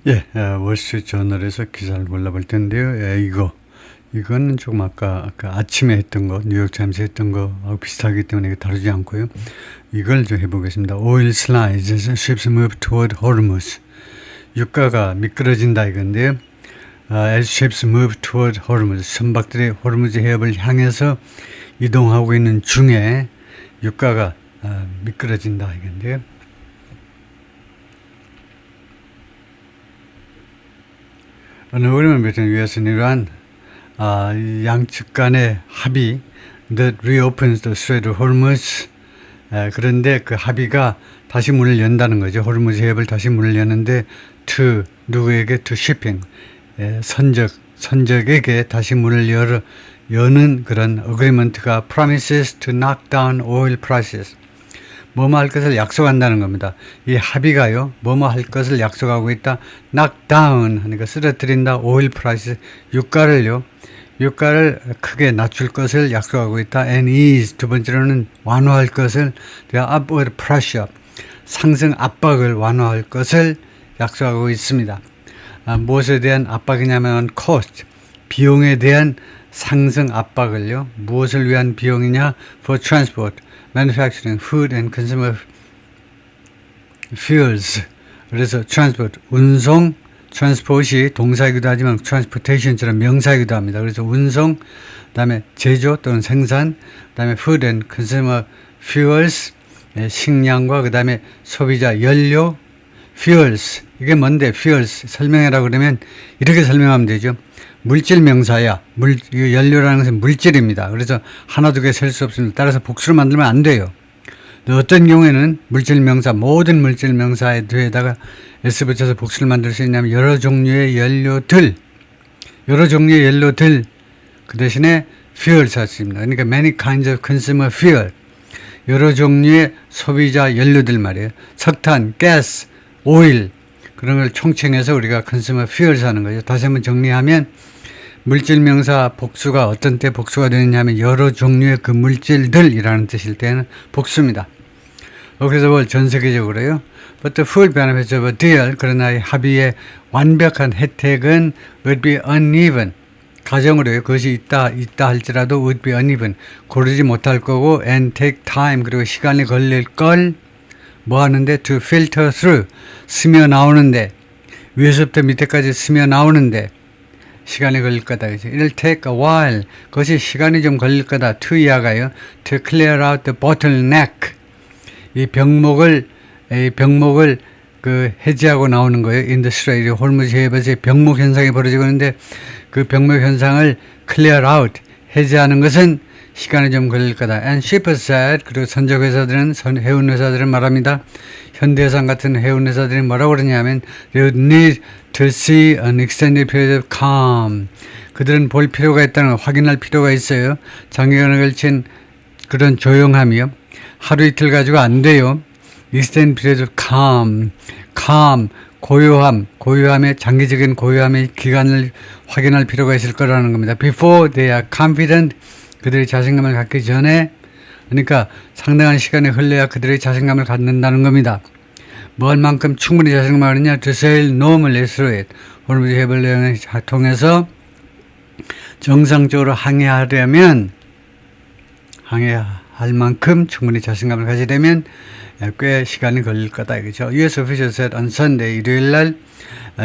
예, 월스트리트 저널에서 기사를 골라볼 텐데요. 이거는 조금 아까 아침에 했던 거, 뉴욕타임스 했던 거하고 비슷하기 때문에 이거 다루지 않고요. 이걸 좀 해보겠습니다. Oil slides as ships move toward Hormuz. 유가가 미끄러진다 이건데요. As ships move toward Hormuz. 선박들이 호르무즈 해협을 향해서 이동하고 있는 중에 유가가 미끄러진다 이건데요. An agreement between US and Iran, 양측 간의 합의 that reopens the Strait of Hormuz. 그런데 그 합의가 다시 문을 연다는 거죠. 호르무즈 해협을 다시 문을 여는데 to 누구에게 to shipping, 선적에게 다시 문을 여는 그런 agreement가 promises to knock down oil prices. 뭐뭐 할 것을 약속한다는 겁니다. 이 합의가요, 뭐뭐 할 것을 약속하고 있다. knock down 하니까 쓰러뜨린다. oil price, 유가를 크게 낮출 것을 약속하고 있다. and ease, 두 번째로는 완화할 것을, upward pressure, 상승 압박을 완화할 것을 약속하고 있습니다. 무엇에 대한 압박이냐면 cost, 비용에 대한 상승 압박을요. 무엇을 위한 비용이냐? for transport, manufacturing, food and consumer fuels. 그래서 transport, 운송, transport이 동사이기도 하지만 transportation처럼 명사이기도 합니다. 그래서 운송, 그다음에 제조 또는 생산, 그다음에 food and consumer fuels, 식량과 그다음에 소비자 연료, fuels. 이게 뭔데? fuels 설명해라 그러면 이렇게 설명하면 되죠. 물질 명사야. 연료라는 것은 물질입니다. 그래서 하나 두 개 셀 수 없습니다. 따라서 복수를 만들면 안 돼요. 어떤 경우에는 물질 명사, 모든 물질 명사에 뒤에다가 s 붙여서 복수를 만들 수 있냐면 여러 종류의 연료들 그 대신에 fuel 샀습니다. 그러니까 many kinds of consumer fuel, 여러 종류의 소비자 연료들 말이에요. 석탄, 가스, 오일, 그런 걸 총칭해서 우리가 consumer fuel 사는 거죠. 다시 한번 정리하면 물질 명사 복수가 어떤 때 복수가 되느냐 하면 여러 종류의 그 물질들이라는 뜻일 때는 복수입니다. 그래서 전 세계적으로요. But the full benefits of a deal, 그러나 이 합의의 완벽한 혜택은 would be uneven. 가정으로요. 그것이 있다 할지라도 would be uneven. 고르지 못할 거고 and take time, 그리고 시간이 걸릴 걸 뭐 하는데 to filter through, 스며 나오는데, 위에서부터 밑에까지 스며 나오는데 시간이 걸릴 거다. 그죠? It'll take a while. 그것이 시간이 좀 걸릴 거다. to 이하가요. to clear out the bottleneck. 이 병목을 해제하고 나오는 거예요. in the strait, 호르무즈 해협에서 병목 현상이 벌어지고 있는데 그 병목 현상을 clear out, 해제하는 것은 시간이 좀 걸릴 거다. And shippers said, 그리고 선적회사들은, 해운회사들은 말합니다. 현대해상 같은 해운회사들이 뭐라고 그러냐면 they would need to see an extended period of calm. 그들은 볼 필요가 있다는 걸 확인할 필요가 있어요. 장기간에 걸친 그런 조용함이요. 하루 이틀 가지고 안 돼요. extended period of calm, 고요함의 장기적인 고요함의 기간을 확인할 필요가 있을 거라는 겁니다. Before they are confident, 그들이 자신감을 갖기 전에, 그러니까 상당한 시간이 흘러야 그들이 자신감을 갖는다는 겁니다. 뭐 할 만큼 충분히 자신감을 갖느냐? To sail normally through it. 호르무즈 해협을 통해서 정상적으로 항해할 만큼 충분히 자신감을 가지려면 꽤 시간이 걸릴 거다 이거죠. US officials said on Sunday, 일요일 날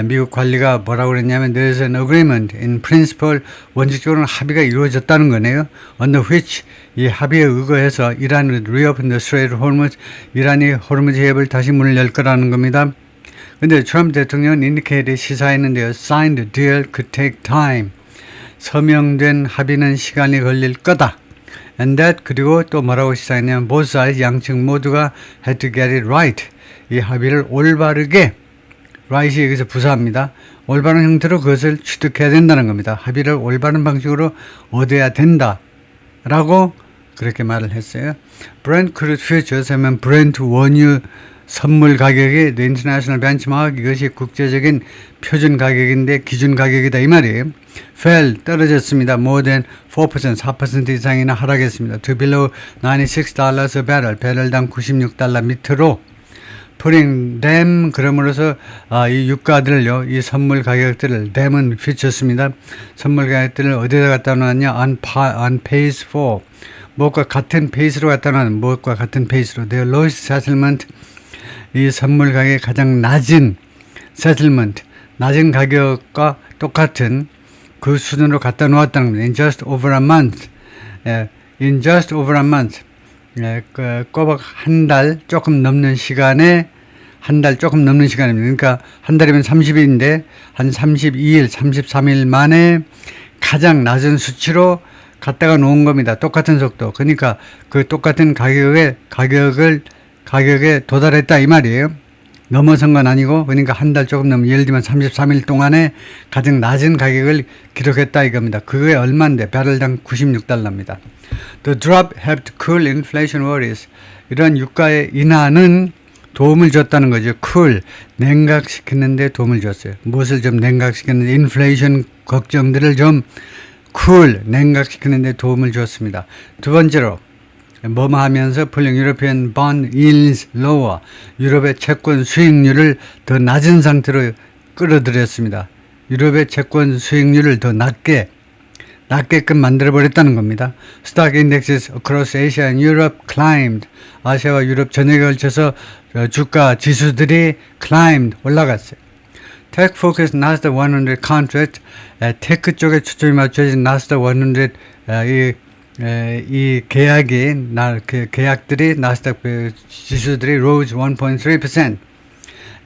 미국 관리가 뭐라고 그랬냐면 there is an agreement in principle, 원칙적으로는 합의가 이루어졌다는 거네요. under which, 이 합의에 의거해서 이란이 reopen the Strait of Hormuz, 이란이 호르무즈 해협을 다시 문을 열 거라는 겁니다. 근데 트럼프 대통령은 indicated, 시사했는데요. signed deal could take time. 서명된 합의는 시간이 걸릴 거다. And that, 그리고 또 뭐라고 시사했냐면 both sides, 양측 모두가 had to get it right. 이 합의를 올바르게, right이 여기서 부사합니다. 올바른 형태로 그것을 취득해야 된다는 겁니다. 합의를 올바른 방식으로 얻어야 된다 라고 그렇게 말을 했어요. Brent crude futures 하면 브렌트 원유 선물 가격이 the international benchmark, 이것이 국제적인 표준 가격인데 기준 가격이다 이 말이에요. fell, 떨어졌습니다. more than 4% 이상이나 하락했습니다. to below $96 a barrel, 배럴당 $96 밑으로 putting them 그럼으로써 이 유가들을요, 이 선물 가격들을 them은 퓨처스입니다. 선물 가격들을 어디다 갖다 놓았냐? on pace for 무엇과 같은 페이스로 갖다 놓은 무엇과 같은 페이스로 their lowest settlement 이 선물 가격의 가장 낮은 settlement 낮은 가격과 똑같은 그 수준으로 갖다 놓았다는 겁니다. In just over a month. In just over a month. 꼬박 한 달 조금 넘는 시간에 한 달 조금 넘는 시간입니다. 그러니까 한 달이면 30일인데 한 32일, 33일 만에 가장 낮은 수치로 갖다가 놓은 겁니다. 똑같은 속도. 그러니까 그 똑같은 가격에 도달했다 이 말이에요. 넘어선 건 아니고 그러니까 한 달 조금 넘으면 예를 들면 33일 동안에 가장 낮은 가격을 기록했다 이겁니다. 그게 얼마인데 배럴당 96달러입니다. The drop helped cool inflation worries. 이런 유가의 인하는 도움을 줬다는 거죠. cool, 냉각시키는데 도움을 줬어요. 무엇을 좀 냉각시키는데 인플레이션 걱정들을 좀 cool, 냉각시키는데 도움을 줬습니다. 두 번째로 뭐뭐 하면서 pulling European bond yields lower. 유럽의 채권 수익률을 더 낮은 상태로 끌어들였습니다. 유럽의 채권 수익률을 더 낮게끔 만들어버렸다는 겁니다. Stock indexes across Asia and Europe climbed. 아시아와 유럽 전역에 걸쳐서 주가 지수들이 climbed, 올라갔어요. Tech focused Nasdaq 100 contract, 테크 쪽에 초점이 맞춰진 Nasdaq 100 이 계약들이 나스닥 지수들이 rose 1.3%,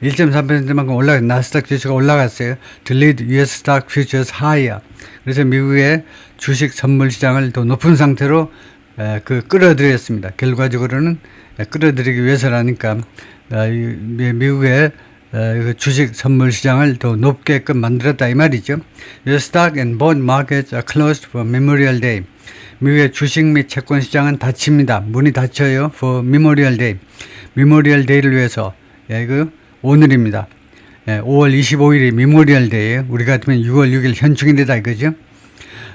1.3%만큼 나스닥 지수가 올라갔어요. To lead US stock futures higher. 그래서 미국의 주식 선물 시장을 더 높은 상태로 끌어들였습니다. 결과적으로는 끌어들이기 위해서라니까 미국의 주식 선물 시장을 더 높게끔 만들었다 이 말이죠. US stock and bond markets are closed for Memorial Day. 미국의 주식 및 채권 시장은 닫힙니다. 문이 닫혀요. For Memorial Day. Memorial Day를 위해서. 오늘입니다. 5월 25일이 Memorial Day예요. 우리 같으면 6월 6일 현충일이다 이거죠.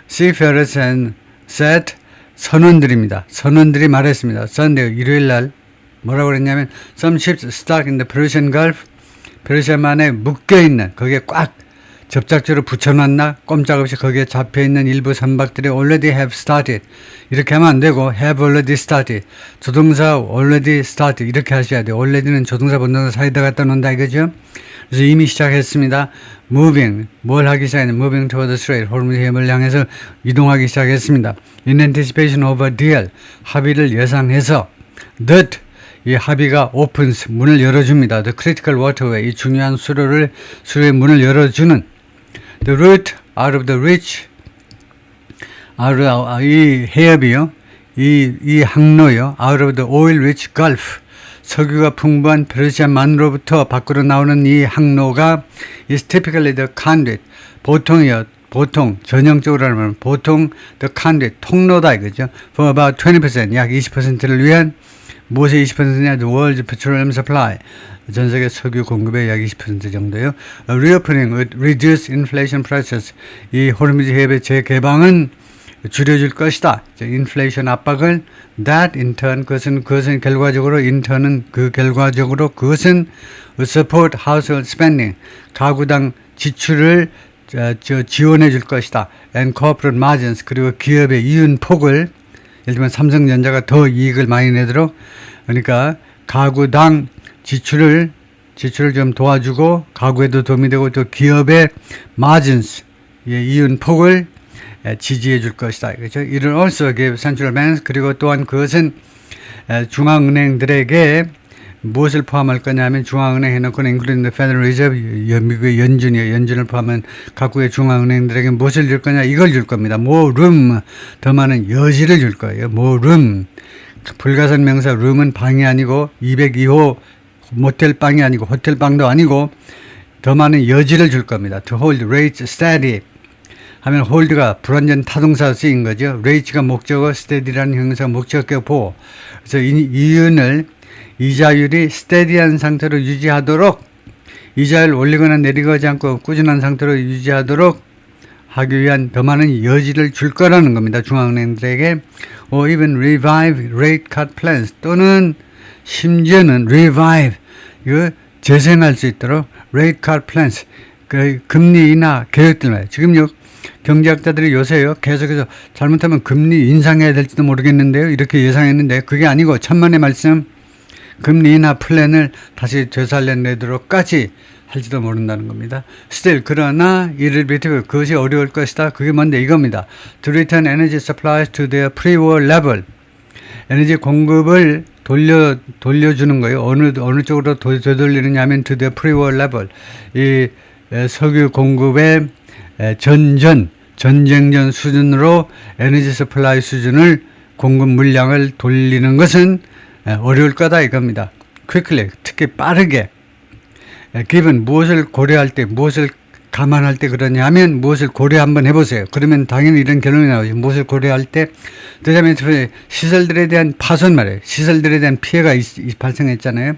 Seafarers and said 선원들입니다. 선원들이 말했습니다. Sunday 일요일 날 뭐라고 그랬냐면 some ships stuck in the Persian Gulf. 페르시아만에 묶여있는 거기에 꽉 접착제로 붙여놨나 꼼짝없이 거기에 잡혀있는 일부 선박들이 already have started. 이렇게 하면 안 되고 have already started. 조동사 already started 이렇게 하셔야 돼요. already는 조동사 본동사 사이다 갖다 놓는다 이거죠. 그래서 이미 시작했습니다. moving 뭘 하기 시작했냐 moving toward the strait 호르무즈 해협을 향해서 이동하기 시작했습니다. in anticipation of a deal 합의를 예상해서 that 이 합의가 opens 문을 열어줍니다. The critical waterway 이 중요한 수로의 문을 열어주는 the route out of the rich 이 해협이요 이 항로요 out of the oil rich gulf 석유가 풍부한 페르시아만으로부터 밖으로 나오는 이 항로가 is typically the conduit 보통 전형적으로 하면 보통 the conduit 통로다 이거죠. for about 20% 약 20%를 위한 무엇의 20%냐? The world's petroleum supply. 전 세계 석유 공급의 약 20% 정도요. Reopening would reduce inflation pressures. 이 호르무즈 해협의 재개방은 줄여줄 것이다. 인플레이션 압박을 that in turn 그것은 결과적으로 그것은 support household spending. 가구당 지출을 지원해 줄 것이다. And corporate margins 그리고 기업의 이윤 폭을 예를 들면 삼성전자가 더 이익을 많이 내도록 그러니까 가구당 지출을 좀 도와주고 가구에도 도움이 되고 또 기업의 margins 이윤 폭을 지지해 줄 것이다. 그렇죠? It will also give central banks 그리고 또한 그것은 중앙은행들에게 무엇을 포함할 거냐면 중앙은행 해놓고는 including the Federal Reserve 미국의 연준을 포함한 각국의 중앙은행들에게 무엇을 줄 거냐 이걸 줄 겁니다. more room 더 많은 여지를 줄 거예요. more room 불가산 명사 room은 방이 아니고 202호 모텔 방이 아니고 호텔 방도 아니고 더 많은 여지를 줄 겁니다. to hold rates steady 하면 hold가 불완전 타동사 쓰인 거죠. rates가 목적어 steady라는 형용사가 목적격 그래서 이윤을 이자율이 스테디한 상태로 유지하도록 이자율 올리거나 내리고 하지 않고 꾸준한 상태로 유지하도록 하기 위한 더 많은 여지를 줄 거라는 겁니다. 중앙은행들에게 or even revive rate cut plans 또는 심지어는 revive 이거 재생할 수 있도록 rate cut plans, 그 금리 인하 계획들 말이에요. 지금요 경제학자들이 요새요 계속해서 잘못하면 금리 인상해야 될지도 모르겠는데요. 이렇게 예상했는데 그게 아니고 천만의 말씀, 금리 인하 플랜을 다시 되살려내도록까지 할지도 모른다는 겁니다. Still, 그러나 이를 비트고 그것이 어려울 것이다. 그게 뭔데 이겁니다. To return energy supplies to their pre-war level. 에너지 공급을 돌려주는 거예요. 어느 쪽으로 되돌리느냐 하면 to the pre-war level. 이 석유 공급의 전쟁 전 수준으로 에너지 서플라이 수준을 공급 물량을 돌리는 것은 어려울 거다 이겁니다. quickly, 특히 빠르게. given 무엇을 고려할 때, 무엇을 감안할 때 그러냐 하면 무엇을 고려 한번 해보세요. 그러면 당연히 이런 결론이 나오죠. 무엇을 고려할 때, 그다음에 시설들에 대한 파손 말이에요. 시설들에 대한 피해가 발생했잖아요.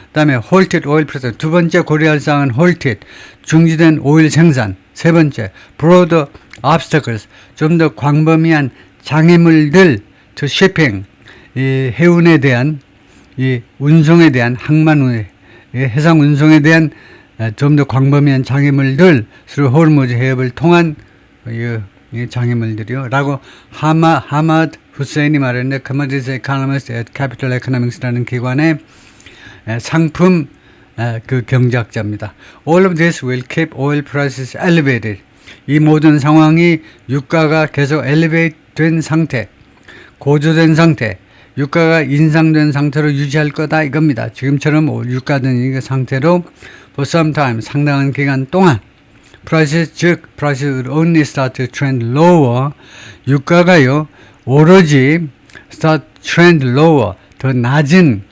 그다음에 halted oil production. 두 번째 고려할 사항은 halted, 중지된 오일 생산. 세 번째 broader obstacles, 좀 더 광범위한 장애물들 to shipping, 이 해운에 대한, 이 운송에 대한 항만 해상 운송에 대한 좀 더 광범위한 장애물들, through 호르무즈 해협을 통한 이 장애물들이요. 라고 하마드 후세인이 말했는데, Commodities Economist at Capital Economics라는 기관의 상품 그 경제학자입니다. All of this will keep oil prices elevated. 이 모든 상황이 유가가 계속 elevate 된 상태, 고조된 상태, 유가가 인상된 상태로 유지할 거다 이겁니다. 지금처럼 유가된 이 상태로 for some time, 상당한 기간 동안 prices, 즉 prices will only start to trend lower. 유가가요 오로지 start trend lower, 더 낮은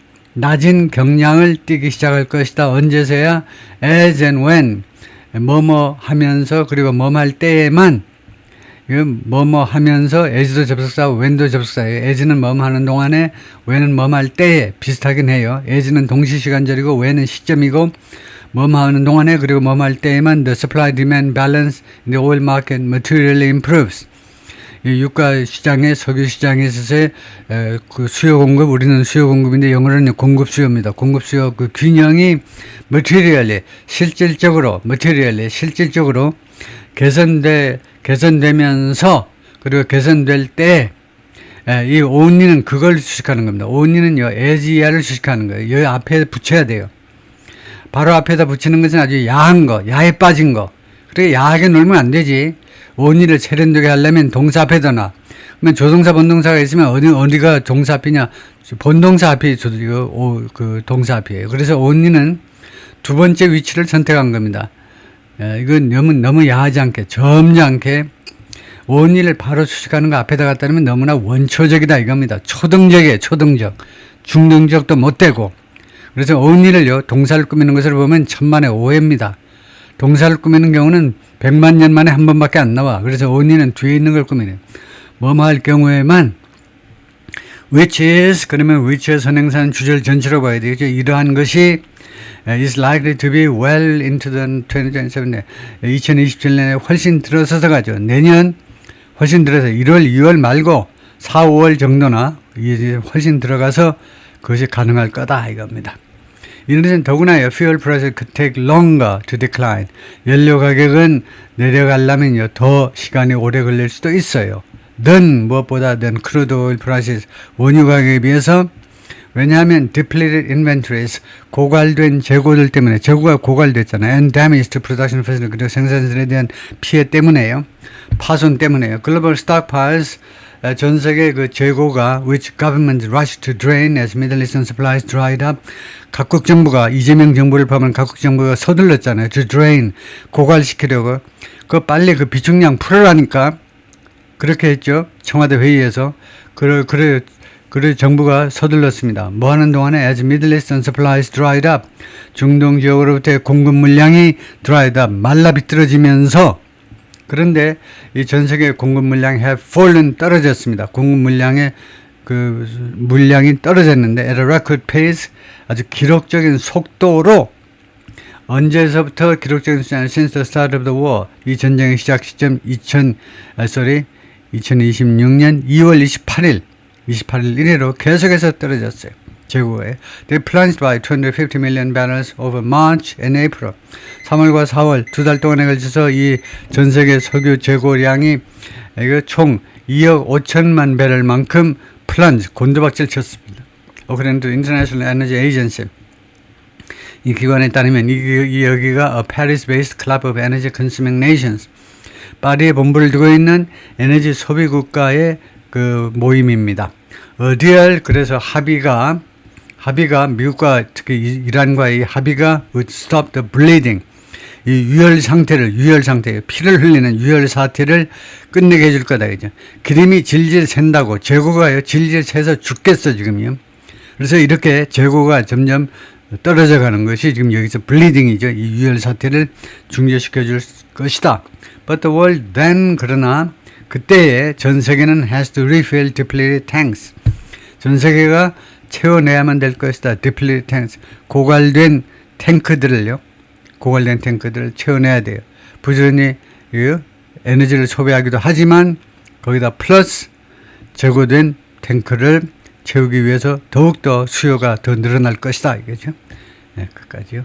경량을 띄기 시작할 것이다. 언제서야? as and when, 뭐뭐 하면서, 그리고 뭐뭐 할 때에만. 뭐뭐 하면서 as도 접속사고 when도 접속사예요. as는 뭐뭐 하는 동안에, when은 뭐뭐 할 때에. 비슷하긴 해요. as는 동시시간절이고 when은 시점이고, 뭐뭐 하는 동안에, 그리고 뭐뭐 할 때에만 the supply demand balance in the oil market materially improves. 이 유가 시장에, 석유 시장에 있어서의 그 수요 공급, 우리는 수요 공급인데 영어로는 공급 수요입니다. 공급 수요 그 균형이 materially, 실질적으로 개선되면서, 그리고 개선될 때, 이 only는 그걸 수식하는 겁니다. only는요, as야를 수식하는 거예요. 여기 앞에 붙여야 돼요. 바로 앞에다 붙이는 것은 아주 야한 거, 야에 빠진 거. 그래, 야하게 놀면 안 되지. only를 세련되게 하려면 동사 앞에다 놔. 그러면 조동사, 본동사가 있으면 어디가 동사 앞이냐? 본동사 앞이 그 동사 앞이에요. 그래서 only는 두 번째 위치를 선택한 겁니다. 이건 너무 야하지 않게, 점잖게 only를 바로 수식하는 거 앞에다 갖다 놓으면 너무나 원초적이다 이겁니다. 초등적이에요, 초등적. 중등적도 못 되고. 그래서 only를요, 동사를 꾸미는 것을 보면 천만의 오해입니다. 동사를 꾸미는 경우는 100만 년 만에 한 번밖에 안 나와. 그래서 only는 뒤에 있는 걸 꾸미네요. 뭐뭐 할 경우에만, which is, 그러면 which의 선행사는 주절 전체로 봐야 되겠죠. 이러한 것이 is likely to be well into the 2027년, 2027년에 훨씬 들어서서 가죠. 내년 훨씬 들어서 1월, 2월 말고 4, 5월 정도나 이제 훨씬 들어가서 그것이 가능할 거다 이겁니다. 이것은 더구나 fuel prices could take longer to decline. 연료 가격은 내려가려면요, 더 시간이 오래 걸릴 수도 있어요. 무엇보다 crude oil prices, 원유 가격에 비해서. 왜냐하면 depleted inventories, 고갈된 재고들 때문에, 재고가 고갈됐잖아요. and damage to production facility, 그리고 생산실에 대한 피해 때문에요. 파손 때문에요. global stockpiles, 전 세계 그 재고가 which government rushed to drain as Middle Eastern supplies dried up. 각국 정부가, 이재명 정부를 보면 각국 정부가 서둘렀잖아요. to drain, 고갈시키려고. 빨리 그 비축량 풀으라니까 그렇게 했죠. 청와대 회의에서. 그래 정부가 서둘렀습니다. 뭐 하는 동안에 as Middle Eastern supplies dried up, 중동 지역으로부터의 공급 물량이 dried up, 말라 비틀어지면서. 그런데 이 전 세계 공급 물량이 have fallen, 떨어졌습니다. 공급 물량의 그 물량이 떨어졌는데 at a record pace, 아주 기록적인 속도로. 언제서부터 기록적인 수준? since the start of the war, 이 전쟁의 시작 시점 2026년 2월 28일 이래로 계속해서 떨어졌어요. 재고에. They plunged by 250 million barrels over March and April. 3월과 4월 두 달 동안에 걸쳐서 이 전 세계 석유 재고량이 이거 총 2억 5천만 배럴만큼 플런지 곤두박질 쳤습니다. According to International Energy Agency. 이 기관에 따르면 여기가 a Paris-based club of energy consuming nations. 파리에 본부를 두고 있는 에너지 소비 국가의 그 모임입니다. 어디에 그래서 합의가 미국과 특히 이란과의 합의가 would stop the bleeding. 이 유혈 상태, 피를 흘리는 유혈 사태를 끝내게 해줄 거다. 그죠? 기름이 질질 샌다고, 재고가요, 질질 새서 죽겠어, 지금요. 그래서 이렇게 재고가 점점 떨어져 가는 것이 지금 여기서 블리딩이죠. 이 유혈 사태를 중재시켜 줄 것이다. But the world then, 그러나 그때에 전 세계는 has to refill depleted tanks. 전 세계가 채워내야만 될 것이다. depleted tanks. 고갈된 탱크들을 채워내야 돼요. 부지런히 에너지를 소비하기도 하지만 거기다 플러스 재고된 탱크를 채우기 위해서 더욱더 수요가 더 늘어날 것이다. 이거죠. 네, 끝까지요.